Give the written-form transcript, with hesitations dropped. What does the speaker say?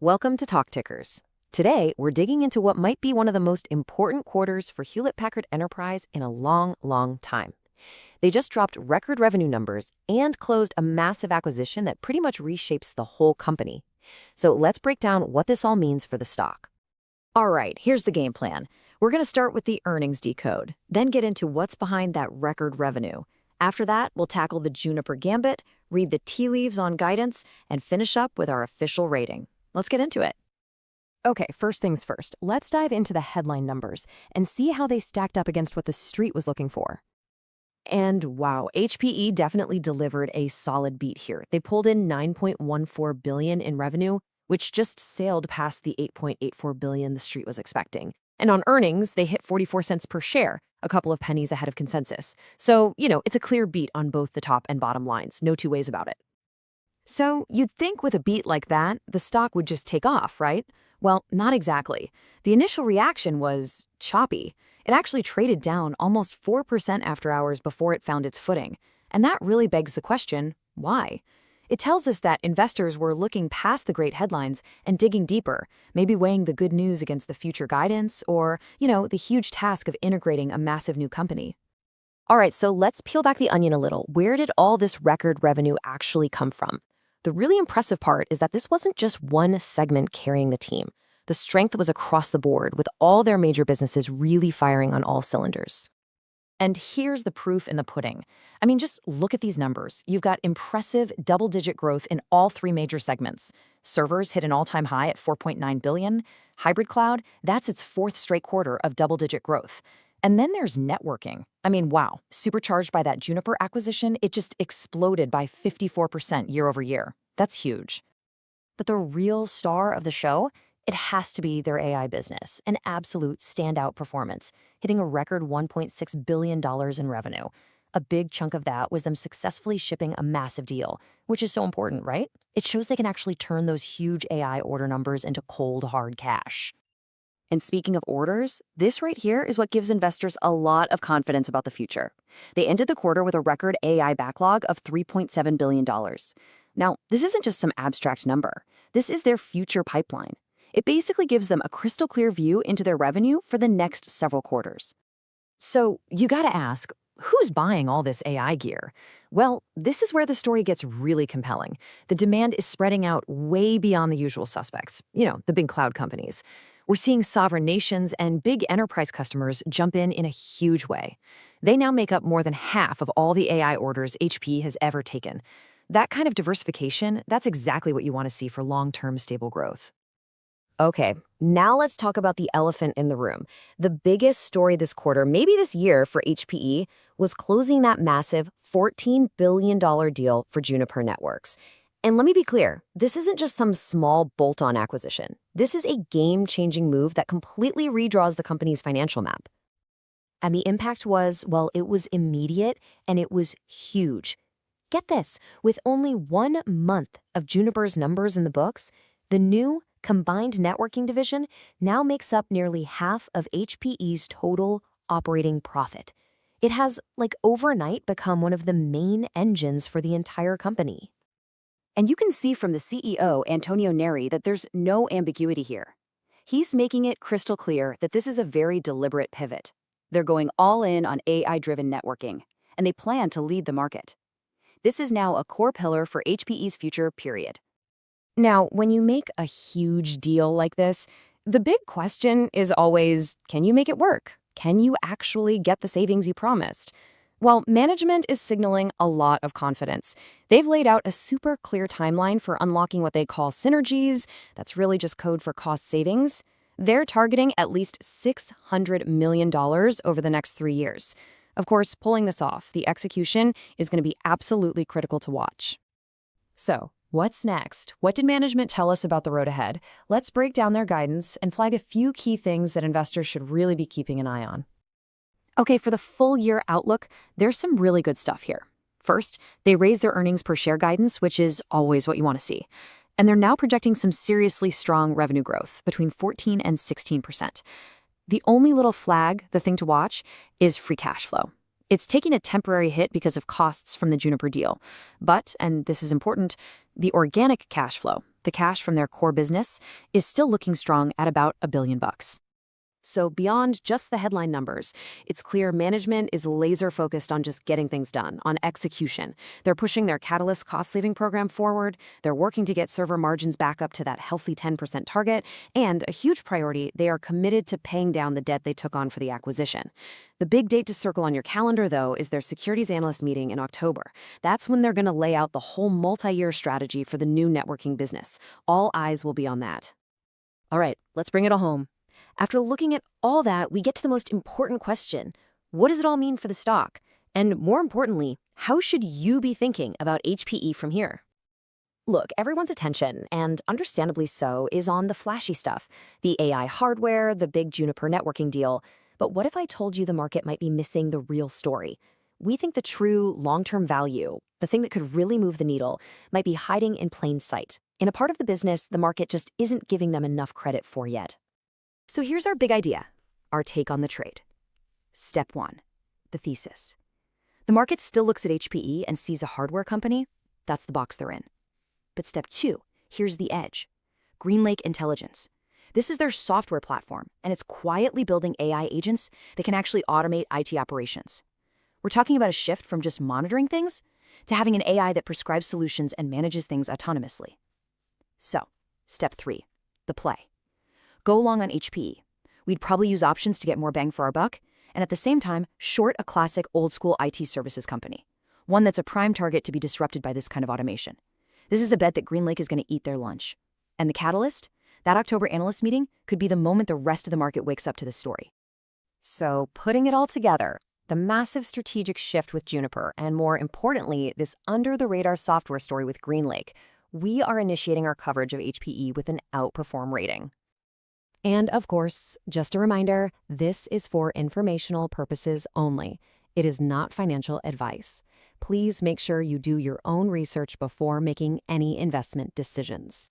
Welcome to Talk Tickers. Today, we're digging into what might be one of the most important quarters for Hewlett Packard Enterprise in a long, long time. They just dropped record revenue numbers and closed a massive acquisition that pretty much reshapes the whole company. So let's break down what this all means for the stock. All right, here's the game plan. We're going to start with the earnings decode, then get into what's behind that record revenue. After that, we'll tackle the Juniper gambit, read the tea leaves on guidance, and finish up with our official rating. Let's get into it. Okay, first things first, let's dive into the headline numbers and see how they stacked up against what the street was looking for. And wow, HPE definitely delivered a solid beat here. They pulled in $9.14 billion in revenue, which just sailed past the $8.84 billion the street was expecting. And on earnings, they hit 44 cents per share, a couple of pennies ahead of consensus. So, it's a clear beat on both the top and bottom lines, no two ways about it. So you'd think with a beat like that, the stock would just take off, right? Well, not exactly. The initial reaction was choppy. It actually traded down almost 4% after hours before it found its footing. And that really begs the question, why? It tells us that investors were looking past the great headlines and digging deeper, maybe weighing the good news against the future guidance or, the huge task of integrating a massive new company. All right, so let's peel back the onion a little. Where did all this record revenue actually come from? The really impressive part is that this wasn't just one segment carrying the team. The strength was across the board, with all their major businesses really firing on all cylinders. And here's the proof in the pudding. I mean, just look at these numbers. You've got impressive double-digit growth in all three major segments. Servers hit an all-time high at $4.9 billion. Hybrid cloud, that's its fourth straight quarter of double-digit growth. And then there's networking. I mean, wow, supercharged by that Juniper acquisition, it just exploded by 54% year over year. That's huge. But the real star of the show, it has to be their AI business, an absolute standout performance, hitting a record $1.6 billion in revenue. A big chunk of that was them successfully shipping a massive deal, which is so important, right? It shows they can actually turn those huge AI order numbers into cold, hard cash. And speaking of orders, this right here is what gives investors a lot of confidence about the future. They ended the quarter with a record AI backlog of $3.7 billion. Now, this isn't just some abstract number. This is their future pipeline. It basically gives them a crystal clear view into their revenue for the next several quarters. So you gotta ask, who's buying all this AI gear? Well, this is where the story gets really compelling. The demand is spreading out way beyond the usual suspects, the big cloud companies. We're seeing sovereign nations and big enterprise customers jump in a huge way. They now make up more than half of all the AI orders HPE has ever taken. That kind of diversification, that's exactly what you want to see for long-term stable growth. Okay, now let's talk about the elephant in the room. The biggest story this quarter, maybe this year for HPE, was closing that massive $14 billion deal for Juniper Networks. And let me be clear, this isn't just some small bolt-on acquisition. This is a game-changing move that completely redraws the company's financial map. And the impact was, well, it was immediate and it was huge. Get this, with only 1 month of Juniper's numbers in the books, the new combined networking division now makes up nearly half of HPE's total operating profit. It has, overnight become one of the main engines for the entire company. And you can see from the CEO, Antonio Neri, that there's no ambiguity here. He's making it crystal clear that this is a very deliberate pivot. They're going all in on AI-driven networking, and they plan to lead the market. This is now a core pillar for HPE's future, period. Now, when you make a huge deal like this, the big question is always, can you make it work? Can you actually get the savings you promised? Well, management is signaling a lot of confidence. They've laid out a super clear timeline for unlocking what they call synergies. That's really just code for cost savings. They're targeting at least $600 million over the next 3 years. Of course, pulling this off, the execution is going to be absolutely critical to watch. So, what's next? What did management tell us about the road ahead? Let's break down their guidance and flag a few key things that investors should really be keeping an eye on. Okay, for the full year outlook, there's some really good stuff here. First, they raised their earnings per share guidance, which is always what you want to see. And they're now projecting some seriously strong revenue growth, between 14 and 16%. The only little flag, the thing to watch, is free cash flow. It's taking a temporary hit because of costs from the Juniper deal. But, and this is important, the organic cash flow, The cash from their core business is still looking strong at about $1 billion. So beyond just the headline numbers, it's clear management is laser focused on just getting things done, on execution. They're pushing their Catalyst cost-saving program forward, they're working to get server margins back up to that healthy 10% target, and a huge priority, they are committed to paying down the debt they took on for the acquisition. The big date to circle on your calendar, though, is their securities analyst meeting in October. That's when they're going to lay out the whole multi-year strategy for the new networking business. All eyes will be on that. All right, let's bring it all home. After looking at all that, we get to the most important question. What does it all mean for the stock? And more importantly, how should you be thinking about HPE from here? Look, everyone's attention, and understandably so, is on the flashy stuff, the AI hardware, the big Juniper networking deal. But what if I told you the market might be missing the real story? We think the true long-term value, the thing that could really move the needle, might be hiding in plain sight, in a part of the business the market just isn't giving them enough credit for yet. So here's our big idea, our take on the trade. Step 1, the thesis. The market still looks at HPE and sees a hardware company. That's the box they're in. But step 2, here's the edge. GreenLake Intelligence. This is their software platform, and it's quietly building AI agents that can actually automate IT operations. We're talking about a shift from just monitoring things to having an AI that prescribes solutions and manages things autonomously. So, step 3, the play. Go long on HPE. We'd probably use options to get more bang for our buck, and at the same time, short a classic old-school IT services company, one that's a prime target to be disrupted by this kind of automation. This is a bet that GreenLake is going to eat their lunch. And the catalyst? That October analyst meeting could be the moment the rest of the market wakes up to this story. So, putting it all together, the massive strategic shift with Juniper, and more importantly, this under-the-radar software story with GreenLake, we are initiating our coverage of HPE with an outperform rating. And of course, just a reminder, this is for informational purposes only. It is not financial advice. Please make sure you do your own research before making any investment decisions.